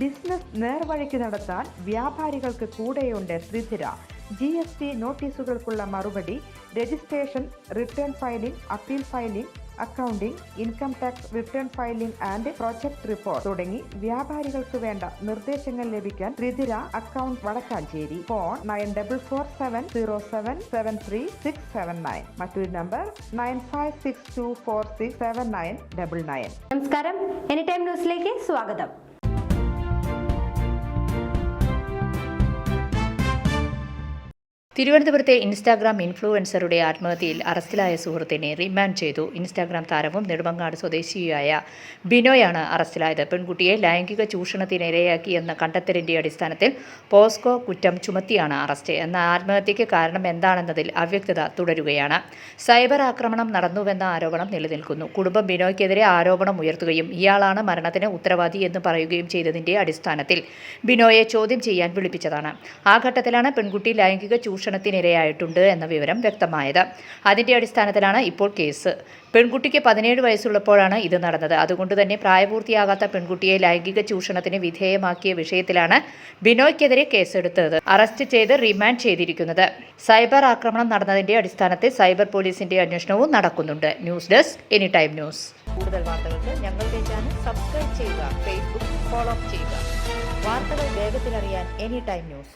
Business നേർവഴിക്ക് നടത്താൻ വ്യാപാരികൾക്ക് കൂടെയുണ്ട് ശ്രീധര. GST നോട്ടീസുകൾക്കുള്ള മറുപടി, registration, return filing, appeal filing, accounting, income tax return filing and project report തുടങ്ങി വ്യാപാരികൾക്ക് വേണ്ട നിർദ്ദേശങ്ങൾ ലഭിക്കാൻ ശ്രീധര അക്കൗണ്ട് വടക്കാഞ്ചേരി. ഫോൺ 9447077369. മറ്റൊരു നമ്പർ 9562467999. നമസ്കാരം, എനി ടൈം ന്യൂസിലേക്ക് സ്വാഗതം. തിരുവനന്തപുരത്തെ ഇൻസ്റ്റാഗ്രാം ഇൻഫ്ലുവൻസറുടെ ആത്മഹത്യയിൽ അറസ്റ്റിലായ സുഹൃത്തിനെ റിമാൻഡ് ചെയ്തു. ഇൻസ്റ്റാഗ്രാം താരവും നെടുമങ്ങാട് സ്വദേശിയായ ബിനോയാണ് അറസ്റ്റിലായത്. പെൺകുട്ടിയെ ലൈംഗിക ചൂഷണത്തിനിരയാക്കിയെന്ന കണ്ടെത്തലിന്റെ അടിസ്ഥാനത്തിൽ പോസ്കോ കുറ്റം ചുമത്തിയാണ് അറസ്റ്റ്. എന്നാൽ ആത്മഹത്യയ്ക്ക് കാരണം എന്താണെന്നതിൽ അവ്യക്തത തുടരുകയാണ്. സൈബർ ആക്രമണം നടന്നുവെന്ന ആരോപണം നിലനിൽക്കുന്നു. കുടുംബം ബിനോയ്ക്കെതിരെ ആരോപണം ഉയർത്തുകയും ഇയാളാണ് മരണത്തിന് ഉത്തരവാദി എന്ന് പറയുകയും ചെയ്തതിന്റെ അടിസ്ഥാനത്തിൽ ബിനോയെ ചോദ്യം ചെയ്യാൻ വിളിപ്പിച്ചതാണ്. ആ ഘട്ടത്തിലാണ് പെൺകുട്ടി ലൈംഗിക ചൂഷണത്തിനിരയായിട്ടുണ്ട് എന്ന വിവരം വ്യക്തമായത്. അതിന്റെ അടിസ്ഥാനത്തിലാണ് ഇപ്പോൾ കേസ്. പെൺകുട്ടിക്ക് 17 വയസ്സുള്ളപ്പോഴാണ് ഇത് നടന്നത്. അതുകൊണ്ട് തന്നെ പ്രായപൂർത്തിയാകാത്ത പെൺകുട്ടിയെ ലൈംഗിക ചൂഷണത്തിന് വിധേയമാക്കിയ വിഷയത്തിലാണ് ബിനോയ്ക്കെതിരെ കേസെടുത്തത് അറസ്റ്റ് ചെയ്ത് റിമാൻഡ് ചെയ്തിരിക്കുന്നത്. സൈബർ ആക്രമണം നടന്നതിന്റെ അടിസ്ഥാനത്തിൽ സൈബർ പോലീസിന്റെ അന്വേഷണവും നടക്കുന്നുണ്ട്. News desk, any time news. കൂടുതൽ വാർത്തകൾക്ക് ഞങ്ങളുടെ ചാനൽ സബ്സ്ക്രൈബ് ചെയ്യുക, ഫേസ്ബുക്ക് ഫോളോ ചെയ്യുക. വാർത്തകൾ വേഗത്തിലറിയാൻ എനി ടൈം ന്യൂസ്.